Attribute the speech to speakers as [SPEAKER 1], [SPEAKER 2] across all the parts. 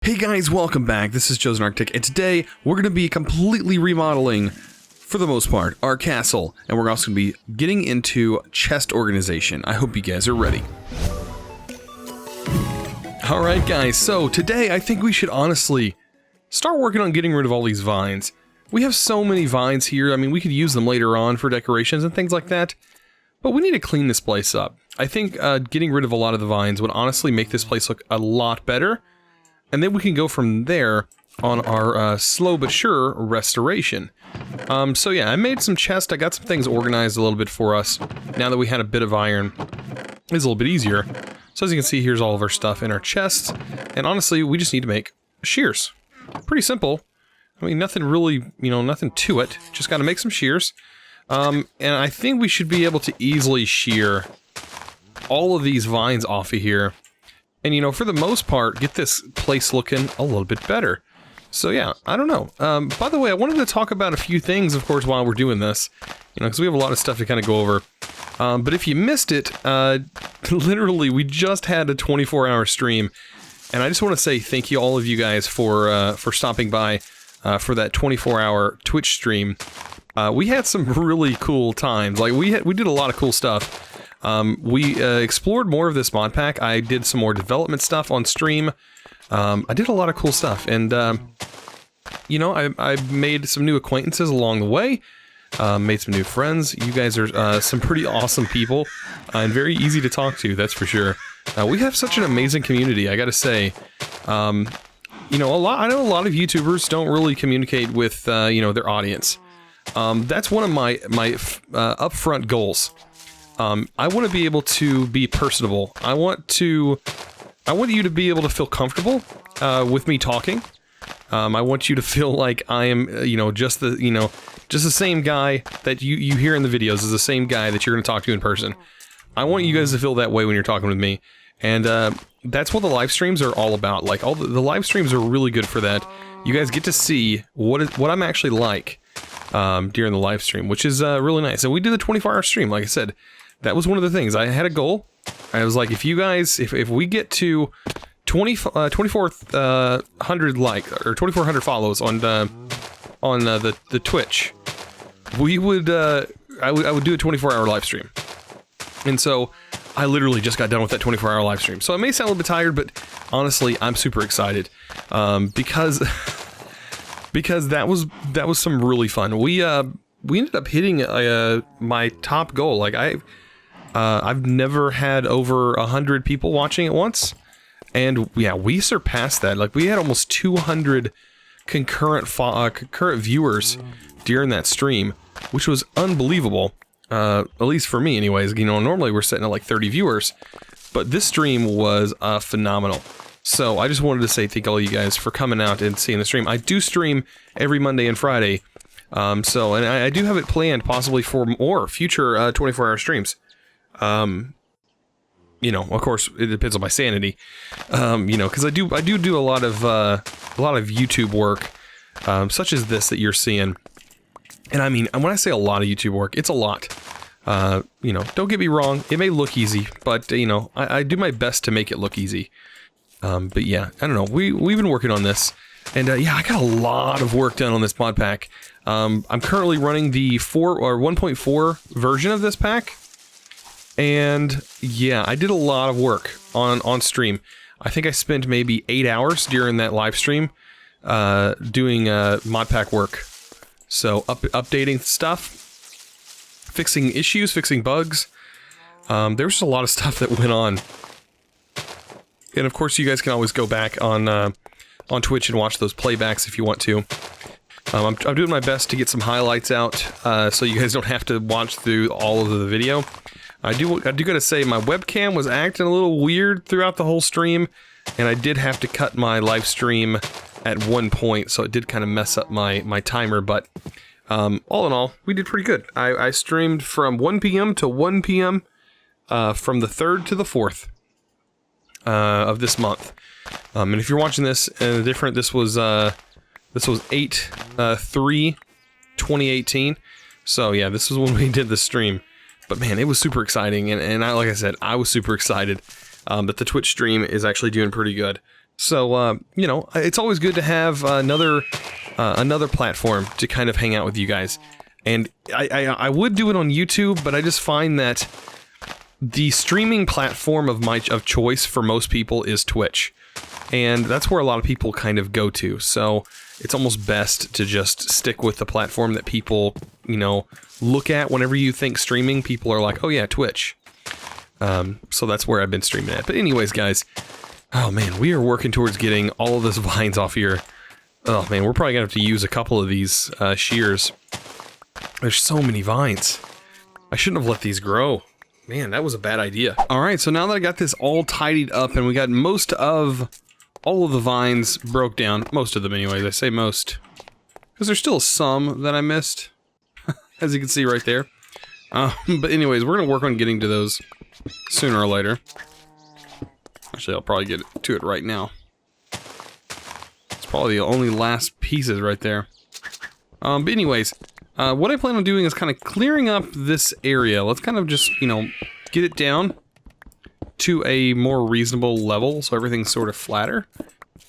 [SPEAKER 1] Hey guys, welcome back. This is ChosenArchitect, and today we're going to be completely remodeling, for the most part, our castle, and we're also going to be getting into chest organization. I hope you guys are ready. Alright guys, so today I think we should honestly start working on getting rid of all these vines. We have so many vines here. I mean, we could use them later on for decorations and things like that, but we need to clean this place up. I think getting rid of a lot of the vines would honestly make this place look a lot better. And then we can go from there on our slow but sure restoration. So yeah, I made some chests. I got some things organized a little bit for us. Now that we had a bit of iron, it's a little bit easier. So as you can see, here's all of our stuff in our chests. And honestly, we just need to make shears. Pretty simple. I mean, nothing really, nothing to it. Just got to make some shears. And I think we should be able to easily shear all of these vines off of here. And, for the most part, get this place looking a little bit better. So, yeah, I don't know. By the way, I wanted to talk about a few things, of course, while we're doing this. Because we have a lot of stuff to kind of go over. But if you missed it, literally, we just had a 24-hour stream. And I just want to say thank you, all of you guys, for stopping by for that 24-hour Twitch stream. We had some really cool times. Like, we did a lot of cool stuff. We explored more of this mod pack. I did some more development stuff on stream. I did a lot of cool stuff, and I made some new acquaintances along the way. Made some new friends. You guys are some pretty awesome people, and very easy to talk to. That's for sure. We have such an amazing community. I gotta say, I know a lot of YouTubers don't really communicate with their audience. That's one of my upfront goals. I want to be able to be personable. I want you to be able to feel comfortable with me talking. I want you to feel like I am, just the same guy that you hear in the videos is the same guy that you're going to talk to in person. I want you guys to feel that way when you're talking with me, and that's what the live streams are all about. Like all the live streams are really good for that. You guys get to see what I'm actually like during the live stream, which is really nice. And we did the 24-hour stream, like I said. That was one of the things. I had a goal. I was like, if you guys, if we get to 2,400 or 2,400 follows on the Twitch, we would I would do a 24-hour live stream. And so I literally just got done with that 24-hour live stream. So I may sound a little bit tired, but honestly, I'm super excited because that was some really fun. We ended up hitting my top goal. Like I've never had over 100 people watching at once, and yeah, we surpassed that. Like we had almost 200 concurrent viewers during that stream, which was unbelievable. At least for me, anyways. Normally we're sitting at like 30 viewers, but this stream was phenomenal. So I just wanted to say thank all you guys for coming out and seeing the stream. I do stream every Monday and Friday, and I do have it planned possibly for more future 24-hour streams. Of course, it depends on my sanity. Because I do a lot of YouTube work, such as this that you're seeing. And I mean, when I say a lot of YouTube work, it's a lot. Don't get me wrong, it may look easy, but I do my best to make it look easy. But yeah, I don't know. We've been working on this, and yeah, I got a lot of work done on this mod pack. I'm currently running the 1.4 version of this pack. And yeah, I did a lot of work on stream. I think I spent maybe 8 hours during that live stream doing mod pack work. So updating stuff, fixing issues, fixing bugs. There was just a lot of stuff that went on. And of course, you guys can always go back on Twitch and watch those playbacks if you want to. I'm doing my best to get some highlights out so you guys don't have to watch through all of the video. I do gotta say, my webcam was acting a little weird throughout the whole stream, and I did have to cut my live stream at one point, so it did kind of mess up my timer, but all in all, we did pretty good. I streamed from 1 p.m. to 1 p.m. From the 3rd to the 4th of this month. And if you're watching this this was 8/3/2018, so yeah, this was when we did the stream. But man, it was super exciting, and like I said, I was super excited that the Twitch stream is actually doing pretty good. So, you know, it's always good to have another platform to kind of hang out with you guys. And I would do it on YouTube, but I just find that the streaming platform of choice for most people is Twitch. And that's where a lot of people kind of go to. So it's almost best to just stick with the platform that people, you know, look at whenever you think streaming. People are like, oh yeah, Twitch. So that's where I've been streaming at. But anyways, guys, oh man, we are working towards getting all of this vines off here. Oh man, we're probably gonna have to use a couple of these shears. There's so many vines. I shouldn't have let these grow. Man, that was a bad idea. Alright, so now that I got this all tidied up and we got most of all of the vines broke down, most of them anyways, I say most, because there's still some that I missed, as you can see right there. But anyways, we're gonna work on getting to those sooner or later. Actually, I'll probably get to it right now. It's probably the only last pieces right there. But anyways, what I plan on doing is kind of clearing up this area. Let's kind of just, you know, get it down to a more reasonable level so everything's sort of flatter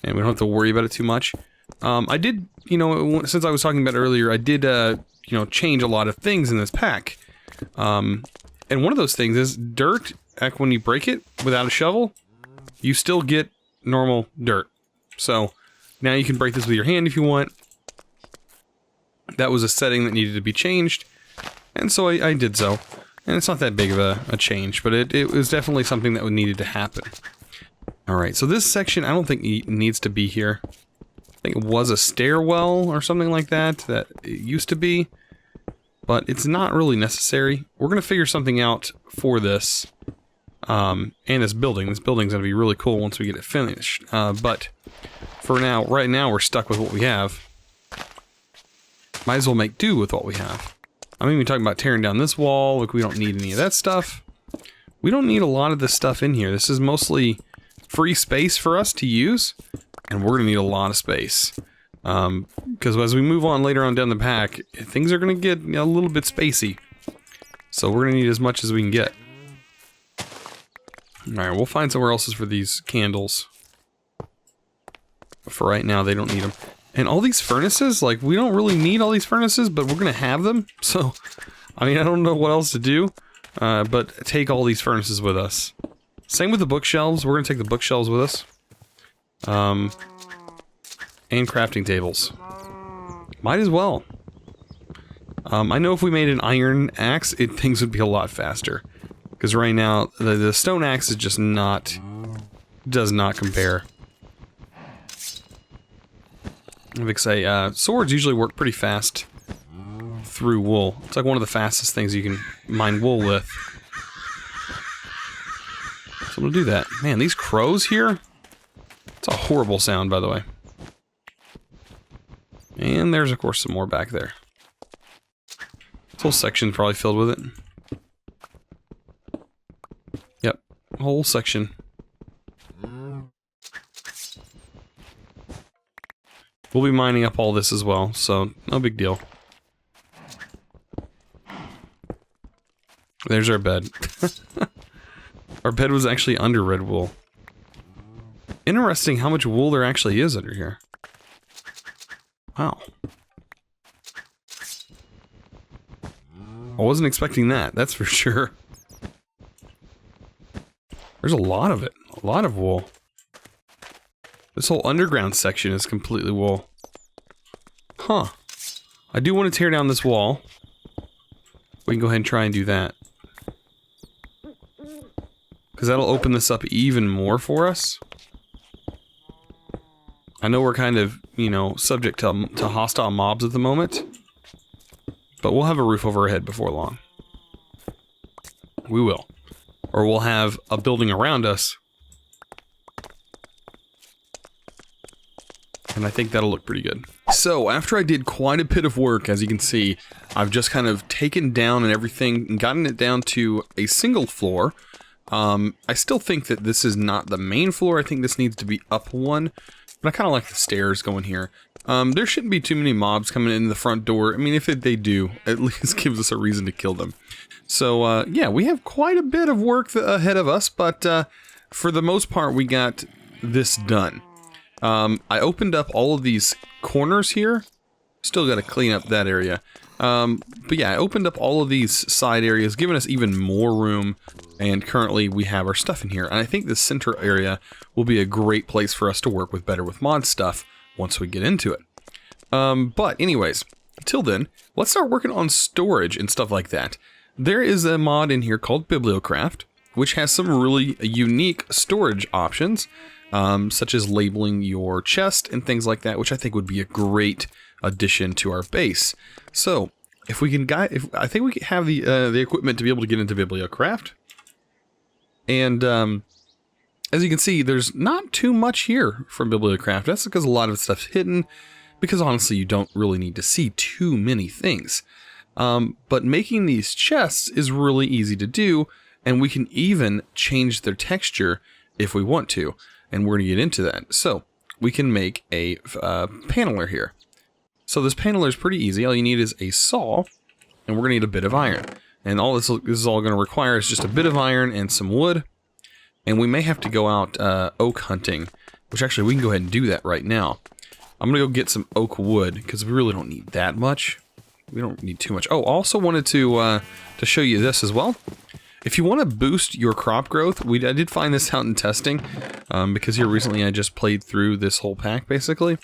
[SPEAKER 1] and we don't have to worry about it too much. I did, you know, since I was talking about it earlier, I did, you know, change a lot of things in this pack. And one of those things is dirt. Heck, when you break it without a shovel, you still get normal dirt. So now you can break this with your hand if you want. That was a setting that needed to be changed, and so I did so. And it's not that big of a change, but it was definitely something that needed to happen. Alright, so this section I don't think needs to be here. I think it was a stairwell or something like that it used to be, but it's not really necessary. We're going to figure something out for this, and this building. This building's going to be really cool once we get it finished. But for now, right now we're stuck with what we have. Might as well make do with what we have. I'm even talking about tearing down this wall. Look, we don't need any of that stuff. We don't need a lot of this stuff in here. This is mostly free space for us to use, and we're going to need a lot of space. Because as we move on later on down the pack, things are going to get a little bit spacey. So we're going to need as much as we can get. Alright, we'll find somewhere else for these candles. But for right now, they don't need them. And all these furnaces, like, we don't really need all these furnaces, but we're gonna have them, so, I mean, I don't know what else to do, but take all these furnaces with us. Same with the bookshelves, we're gonna take the bookshelves with us. And crafting tables. Might as well. I know if we made an iron axe, things would be a lot faster. Because right now, the stone axe is just does not compare. Like I say, swords usually work pretty fast through wool. It's like one of the fastest things you can mine wool with. So I'm gonna do that. Man, these crows here? It's a horrible sound, by the way. And there's, of course, some more back there. This whole section's probably filled with it. Yep, whole section. We'll be mining up all this as well, so no big deal. There's our bed. Our bed was actually under red wool. Interesting how much wool there actually is under here. Wow. I wasn't expecting that, that's for sure. There's a lot of it. A lot of wool. This whole underground section is completely wool. Huh. I do want to tear down this wall. We can go ahead and try and do that. Because that'll open this up even more for us. I know we're kind of, you know, subject to hostile mobs at the moment. But we'll have a roof over our head before long. We will. Or we'll have a building around us. And I think that'll look pretty good. So, after I did quite a bit of work, as you can see, I've just kind of taken down and everything and gotten it down to a single floor. I still think that this is not the main floor. I think this needs to be up one. But I kind of like the stairs going here. There shouldn't be too many mobs coming in the front door. I mean, if they do, at least gives us a reason to kill them. So, yeah, we have quite a bit of work ahead of us, but for the most part, we got this done. I opened up all of these corners here. Still got to clean up that area. But yeah, I opened up all of these side areas, giving us even more room. And currently we have our stuff in here. And I think the center area will be a great place for us to work with better with mod stuff once we get into it. But anyways, till then, let's start working on storage and stuff like that. There is a mod in here called Bibliocraft, which has some really unique storage options, such as labeling your chest and things like that, which I think would be a great addition to our base. So, if we can I think we have the equipment to be able to get into Bibliocraft. And as you can see, there's not too much here from Bibliocraft. That's because a lot of stuff's hidden, because honestly, you don't really need to see too many things. But making these chests is really easy to do, and we can even change their texture if we want to, and we're going to get into that. So, we can make a paneler here. So this paneler is pretty easy. All you need is a saw, and we're going to need a bit of iron. And all this is all going to require is just a bit of iron and some wood. And we may have to go out oak hunting, which actually we can go ahead and do that right now. I'm going to go get some oak wood, because we really don't need that much. We don't need too much. Oh, also wanted to show you this as well. If you want to boost your crop growth, I did find this out in testing, because here recently I just played through this whole pack, basically.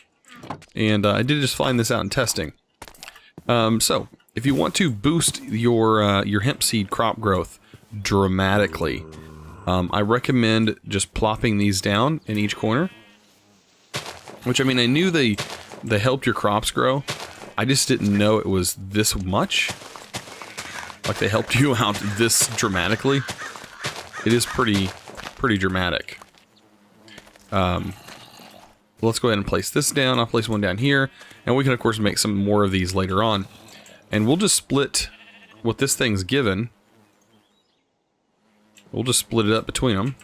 [SPEAKER 1] And I did just find this out in testing. So, if you want to boost your hemp seed crop growth dramatically, I recommend just plopping these down in each corner. Which, I mean, I knew they helped your crops grow. I just didn't know it was this much. Like, they helped you out this dramatically. It is pretty dramatic. Let's go ahead and place this down. I'll place one down here. And we can, of course, make some more of these later on. And we'll just split what this thing's given. We'll just split it up between them.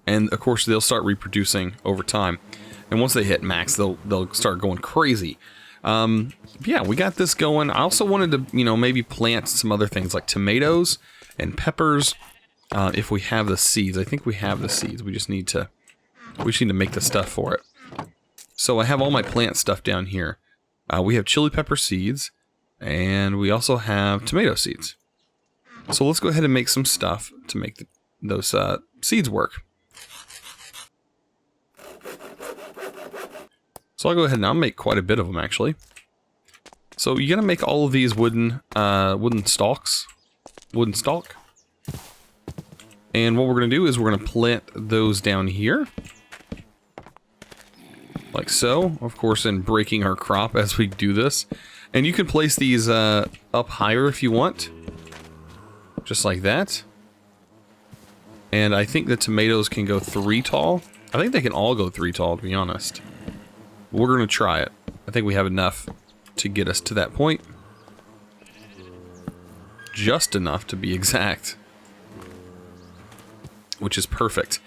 [SPEAKER 1] And, of course, they'll start reproducing over time. And once they hit max, they'll start going crazy. Yeah, we got this going. I also wanted to, maybe plant some other things like tomatoes and peppers. If we have the seeds. I think we have the seeds. We just need to make the stuff for it. So I have all my plant stuff down here. We have chili pepper seeds, and we also have tomato seeds. So let's go ahead and make some stuff to make those seeds work. So I'll go ahead and I'll make quite a bit of them, actually. So you're gonna make all of these wooden stalks. Wooden stalk. And what we're going to do is we're going to plant those down here. Like so. Of course, in breaking our crop as we do this. And you can place these up higher if you want. Just like that. And I think the tomatoes can go 3 tall. I think they can all go 3 tall, to be honest. We're going to try it. I think we have enough to get us to that point. Just enough to be exact. Which is perfect.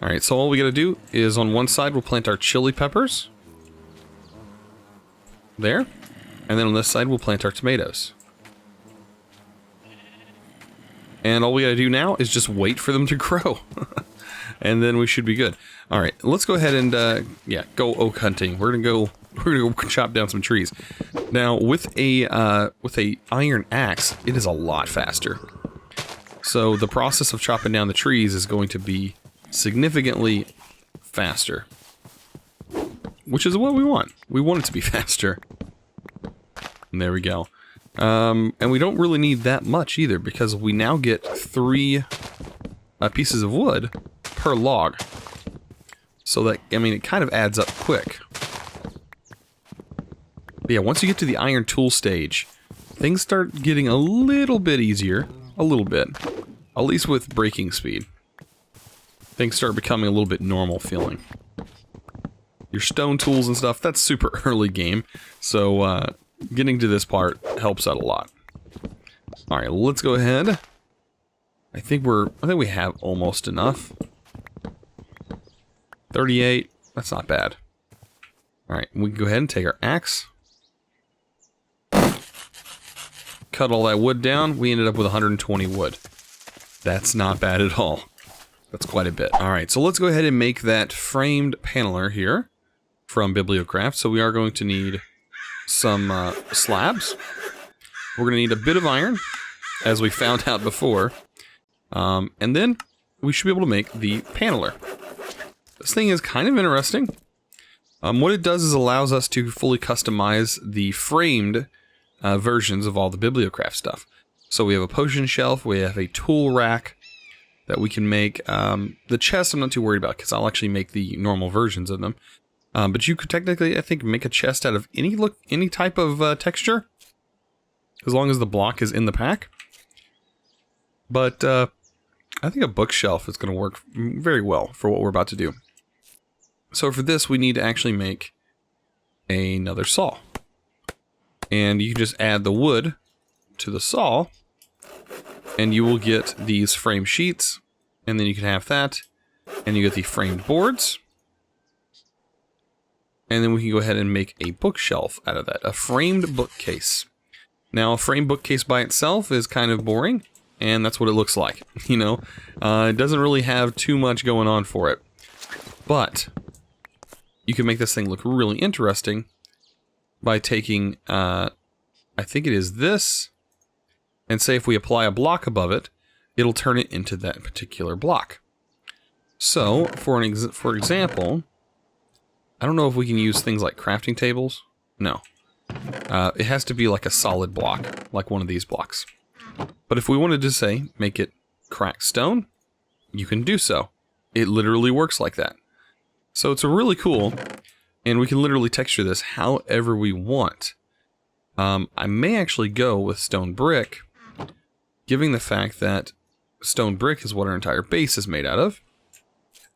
[SPEAKER 1] Alright, so all we gotta do is on one side we'll plant our chili peppers. There. And then on this side we'll plant our tomatoes. And all we gotta do now is just wait for them to grow. And then we should be good. Alright, let's go ahead and go oak hunting. We're gonna go chop down some trees. Now with a iron axe, it is a lot faster. So the process of chopping down the trees is going to be significantly faster. Which is what we want. We want it to be faster. And there we go. And we don't really need that much either, because we now get 3 pieces of wood per log. So that, I mean, it kind of adds up quick. But yeah, once you get to the iron tool stage, things start getting a little bit easier. A little bit. At least with breaking speed. Things start becoming a little bit normal feeling. Your stone tools and stuff, that's super early game. So, getting to this part helps out a lot. Alright, let's go ahead. I think we have almost enough. 38. That's not bad. Alright, we can go ahead and take our axe. Cut all that wood down. We ended up with 120 wood. That's not bad at all. That's quite a bit. All right, so let's go ahead and make that framed paneler here from Bibliocraft. So we are going to need some slabs. We're going to need a bit of iron, as we found out before. And then we should be able to make the paneler. This thing is kind of interesting. What it does is allows us to fully customize the framed versions of all the Bibliocraft stuff. So we have a potion shelf, we have a tool rack that we can make. The chest I'm not too worried about because I'll actually make the normal versions of them. But you could technically, I think, make a chest out of any type of texture, as long as the block is in the pack. But I think a bookshelf is going to work very well for what we're about to do. So for this, we need to actually make another saw. And you can just add the wood to the saw, and you will get these frame sheets, and then you can have that, and you get the framed boards. And then we can go ahead and make a bookshelf out of that, a framed bookcase. Now, a framed bookcase by itself is kind of boring, and that's what it looks like, you know. It doesn't really have too much going on for it. But you can make this thing look really interesting by taking, I think it is this, and say if we apply a block above it, it'll turn it into that particular block. So, for example, I don't know if we can use things like crafting tables. No. It has to be like a solid block, like one of these blocks. But if we wanted to, say, make it cracked stone, you can do so. It literally works like that. So it's really cool, and we can literally texture this however we want. I may actually go with stone brick, given the fact that stone brick is what our entire base is made out of.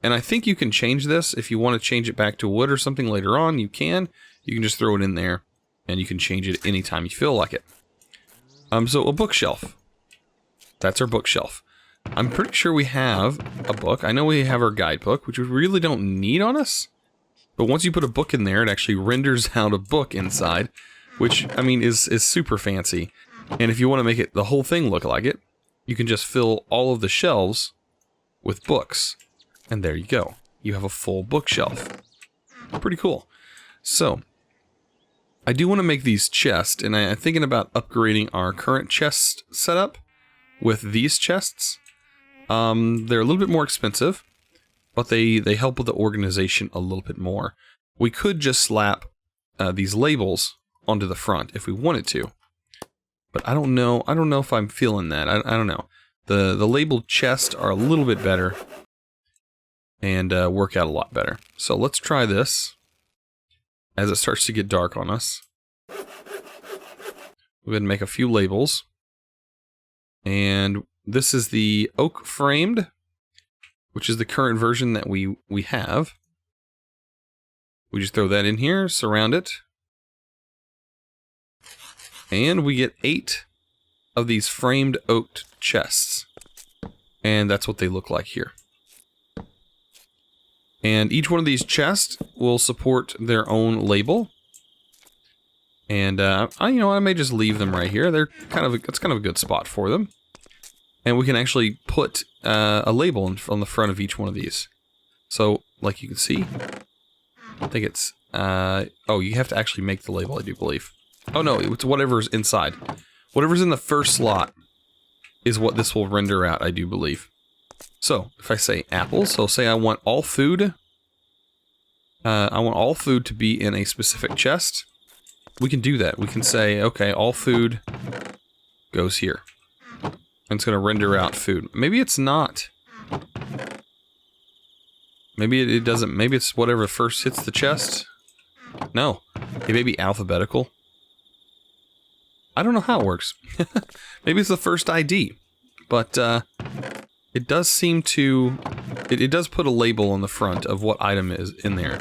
[SPEAKER 1] And I think you can change this. If you want to change it back to wood or something later on, you can. You can just throw it in there, and you can change it anytime you feel like it. So a bookshelf. That's our bookshelf. I'm pretty sure we have a book. I know we have our guidebook, which we really don't need on us. But once you put a book in there, it actually renders out a book inside, which, I mean, is super fancy. And if you want to make it the whole thing look like it, you can just fill all of the shelves with books. And there you go. You have a full bookshelf. Pretty cool. So, I do want to make these chests, and I'm thinking about upgrading our current chest setup with these chests. They're a little bit more expensive, but they help with the organization a little bit more. We could just slap these labels onto the front if we wanted to, but I don't know. I don't know if I'm feeling that. I don't know. The labeled chests are a little bit better and work out a lot better. So let's try this as it starts to get dark on us. We'll go ahead and make a few labels. And this is the oak framed, which is the current version that we have. We just throw that in here, surround it. And we get 8 of these framed oak chests. And that's what they look like here. And each one of these chests will support their own label. And I may just leave them right here. It's kind of a good spot for them. And we can actually put a label on the front of each one of these. So, like you can see, I think it's you have to actually make the label, I do believe. Oh no, it's whatever's inside. Whatever's in the first slot is what this will render out, I do believe. So, if I say apples, so say I want all food. I want all food to be in a specific chest. We can do that. We can say, okay, all food goes here. And it's going to render out food. Maybe it's not. Maybe it doesn't. Maybe it's whatever first hits the chest. No. It may be alphabetical. I don't know how it works. Maybe it's the first ID. But it does seem to... It does put a label on the front of what item is in there.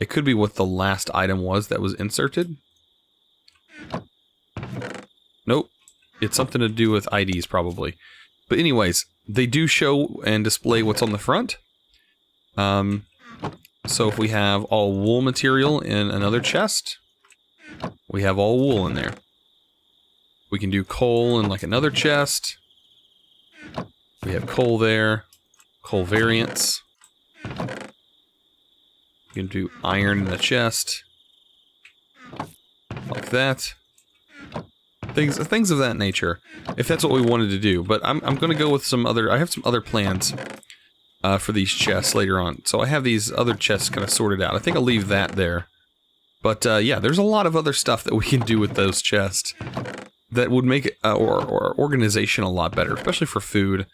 [SPEAKER 1] It could be what the last item was that was inserted. Nope. It's something to do with IDs, probably. But anyways, they do show and display what's on the front. So if we have all wool material in another chest, we have all wool in there. We can do coal in like another chest. We have coal there. coal variants. You can do iron in the chest. Like that. Things of that nature. If that's what we wanted to do. But I'm going to go with some other... I have some other plans for these chests later on. So I have these other chests kind of sorted out. I think I'll leave that there. But yeah, there's a lot of other stuff that we can do with those chests that would make it, or organization a lot better, especially for food.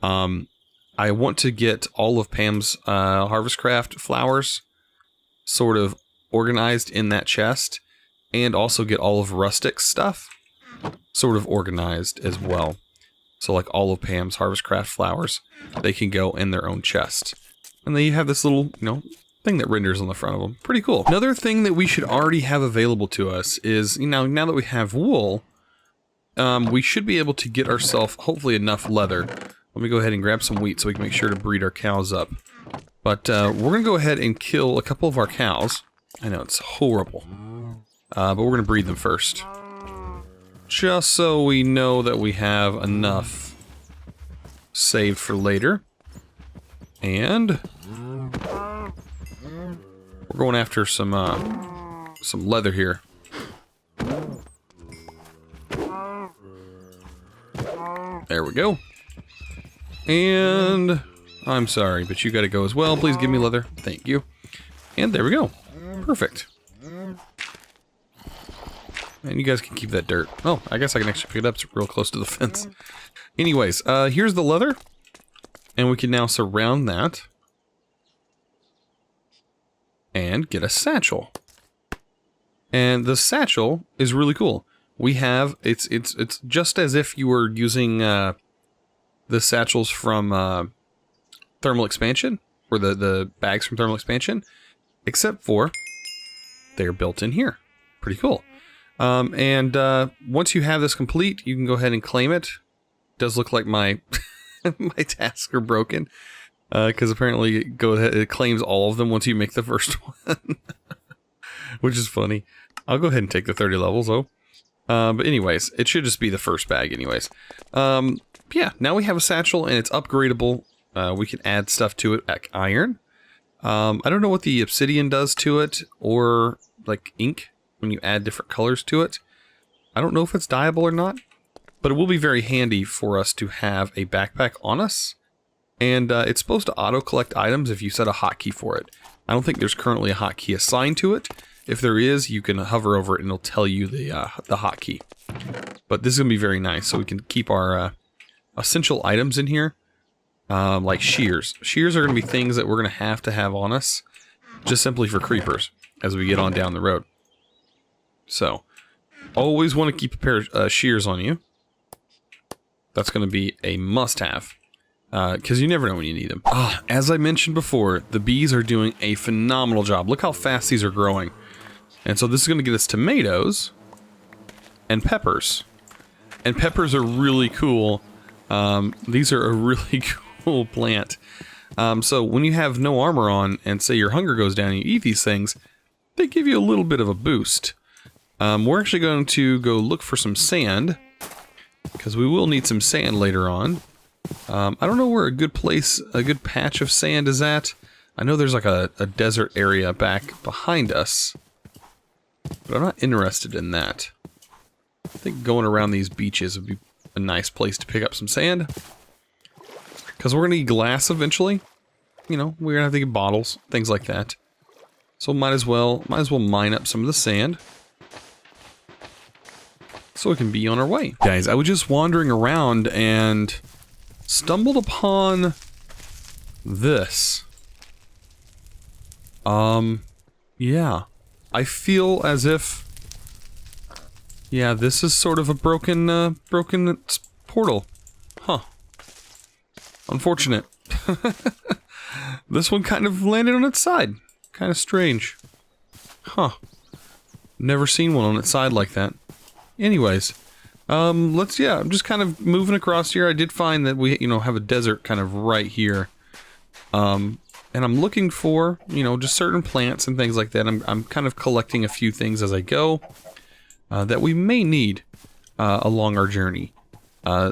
[SPEAKER 1] I want to get all of Pam's Harvestcraft flowers sort of organized in that chest, and also get all of Rustic's stuff sort of organized as well. So like all of Pam's Harvestcraft flowers, they can go in their own chest. And then you have this little, thing that renders on the front of them. Pretty cool. Another thing that we should already have available to us is, now that we have wool, we should be able to get ourselves, hopefully, enough leather. Let me go ahead and grab some wheat so we can make sure to breed our cows up. But we're going to go ahead and kill a couple of our cows. I know, it's horrible. But we're going to breed them first. Just so we know that we have enough saved for later. And we're going after some leather here. There we go. And I'm sorry, but you gotta go as well. Please give me leather. Thank you. And there we go. Perfect. And you guys can keep that dirt. Oh, I guess I can actually pick it up. It's real close to the fence. Anyways, here's the leather. And we can now surround that. And get a satchel. And the satchel is really cool. We have, it's just as if you were using the satchels from Thermal Expansion, or the bags from Thermal Expansion, except for they're built in here. Pretty cool. And once you have this complete, you can go ahead and claim it. Does look like my my tasks are broken, because apparently it claims all of them once you make the first one, which is funny. I'll go ahead and take the 30 levels though. But anyways, it should just be the first bag anyways. Yeah, now we have a satchel and it's upgradable. We can add stuff to it, like iron. I don't know what the obsidian does to it, or like ink, when you add different colors to it. I don't know if it's dyeable or not, but it will be very handy for us to have a backpack on us. And it's supposed to auto-collect items if you set a hotkey for it. I don't think there's currently a hotkey assigned to it. If there is, you can hover over it and it'll tell you the hotkey. But this is going to be very nice, so we can keep our essential items in here. Like shears. Shears are going to be things that we're going to have on us, just simply for creepers, as we get on down the road. So, always want to keep a pair of shears on you. That's going to be a must-have. Because you never know when you need them. As I mentioned before, the bees are doing a phenomenal job. Look how fast these are growing. And so this is going to get us tomatoes and peppers. And peppers are really cool. These are a really cool plant. So when you have no armor on and say your hunger goes down and you eat these things, they give you a little bit of a boost. We're actually going to go look for some sand, because we will need some sand later on. I don't know where a good patch of sand is at. I know there's like a desert area back behind us, but I'm not interested in that. I think going around these beaches would be a nice place to pick up some sand, because we're going to need glass eventually. We're going to have to get bottles, things like that. So might as well mine up some of the sand, so we can be on our way. Guys, I was just wandering around and stumbled upon this. Yeah. I feel as if, yeah, this is sort of a broken portal. Huh. Unfortunate. This one kind of landed on its side. Kind of strange. Huh. Never seen one on its side like that. Anyways, I'm just kind of moving across here. I did find that we, have a desert kind of right here. And I'm looking for, just certain plants and things like that. I'm kind of collecting a few things as I go, that we may need, along our journey.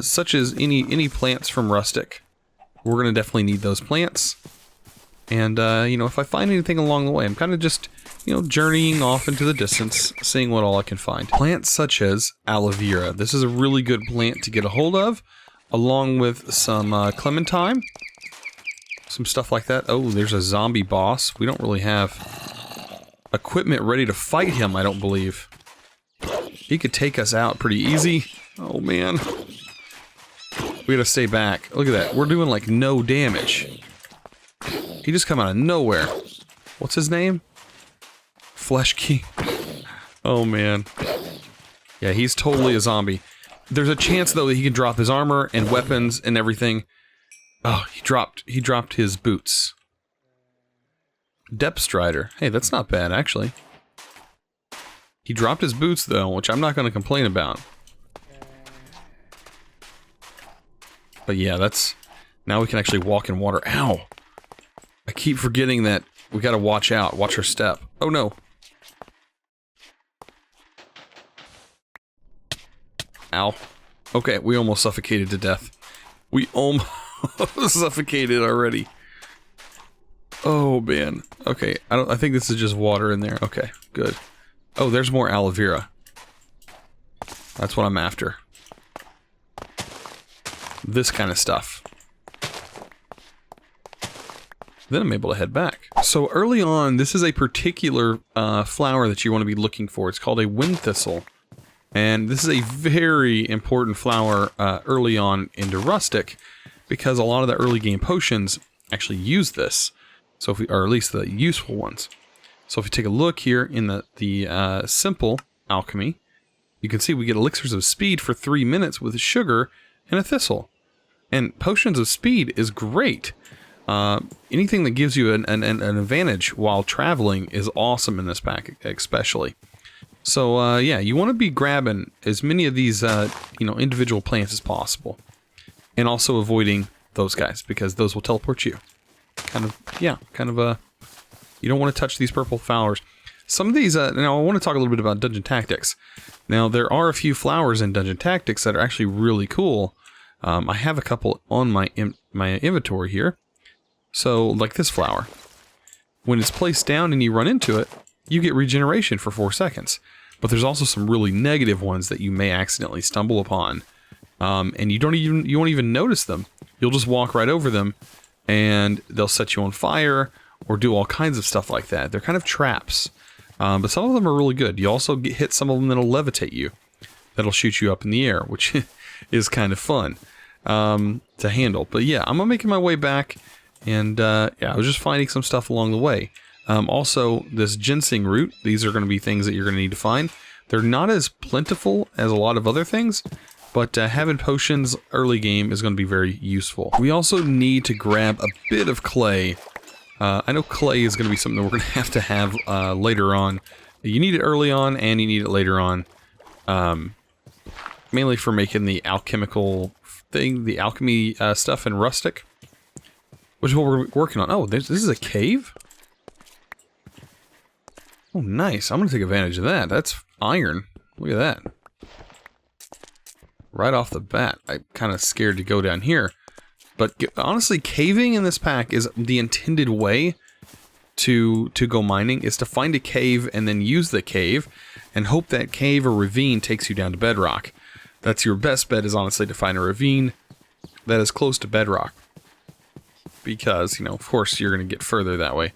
[SPEAKER 1] Such as any plants from Rustic, we're going to definitely need those plants. And, you know, if I find anything along the way, I'm kind of just, you know, journeying off into the distance, seeing what all I can find. Plants such as aloe vera. This is a really good plant to get a hold of, along with some clementine. Some stuff like that. Oh, there's a zombie boss. We don't really have equipment ready to fight him, I don't believe. He could take us out pretty easy. Oh, man. We gotta stay back. Look at that. We're doing, like, no damage. He just come out of nowhere. What's his name? Flesh King. Oh, man. Yeah, he's totally a zombie. There's a chance, though, that he can drop his armor and weapons and everything. Oh, he dropped his boots. Depth Strider. Hey, that's not bad, actually. He dropped his boots, though, which I'm not going to complain about. But yeah, that's... Now we can actually walk in water. Ow! I keep forgetting that we gotta watch out. Watch our step. Oh, no. Ow. Okay, we almost suffocated to death. We almost suffocated already. Oh, man. Okay, I think this is just water in there. Okay, good. Oh, there's more aloe vera. That's what I'm after. This kind of stuff. Then I'm able to head back. So early on, this is a particular flower that you want to be looking for. It's called a wind thistle. And this is a very important flower early on into Rustic, because a lot of the early game potions actually use this. So if we, or at least the useful ones. So if you take a look here in the simple alchemy, you can see we get elixirs of speed for 3 minutes with sugar and a thistle. And potions of speed is great. Anything that gives you an advantage while traveling is awesome in this pack, especially. So yeah, you want to be grabbing as many of these you know, individual plants as possible, and also avoiding those guys because those will teleport you. Kind of you don't want to touch these purple flowers. Some of these now I want to talk a little bit about dungeon tactics. Now there are a few flowers in dungeon tactics that are actually really cool. I have a couple on my inventory here. So, like this flower. When it's placed down and you run into it, you get regeneration for 4 seconds. But there's also some really negative ones that you may accidentally stumble upon. And you won't even notice them. You'll just walk right over them, and they'll set you on fire, or do all kinds of stuff like that. They're kind of traps. But some of them are really good. You also hit some of them that'll levitate you. That'll shoot you up in the air, which is kind of fun to handle. But yeah, I'm making my way back. And yeah, I was just finding some stuff along the way. Also, this ginseng root, these are going to be things that you're going to need to find. They're not as plentiful as a lot of other things, but having potions early game is going to be very useful. We also need to grab a bit of clay. I know clay is going to be something that we're going to have later on. You need it early on, and you need it later on. Mainly for making the alchemical thing, the alchemy stuff in Rustic. Which is what we're working on. Oh, this is a cave? Oh, nice. I'm going to take advantage of that. That's iron. Look at that. Right off the bat. I'm kind of scared to go down here. But honestly, caving in this pack is the intended way to go mining. Is to find a cave and then use the cave. And hope that cave or ravine takes you down to bedrock. That's your best bet, is honestly to find a ravine that is close to bedrock. Because, you know, of course, you're going to get further that way.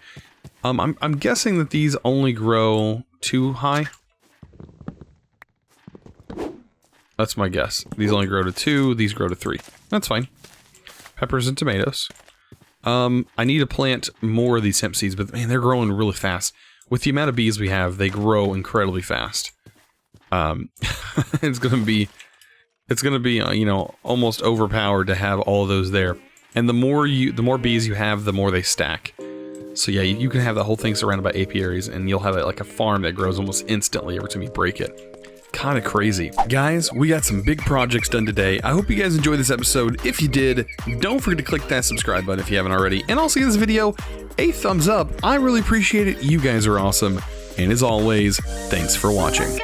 [SPEAKER 1] I'm guessing that these only grow 2 high. That's my guess. These only grow to 2, these grow to 3. That's fine. Peppers and tomatoes. I need to plant more of these hemp seeds, but man, they're growing really fast. With the amount of bees we have, they grow incredibly fast. It's gonna be, you know, almost overpowered to have all of those there. And the more bees you have, the more they stack. So yeah, you can have the whole thing surrounded by apiaries, and you'll have like a farm that grows almost instantly every time you break it. Kind of crazy. Guys, we got some big projects done today. I hope you guys enjoyed this episode. If you did, don't forget to click that subscribe button if you haven't already. And also give this video a thumbs up. I really appreciate it. You guys are awesome. And as always, thanks for watching.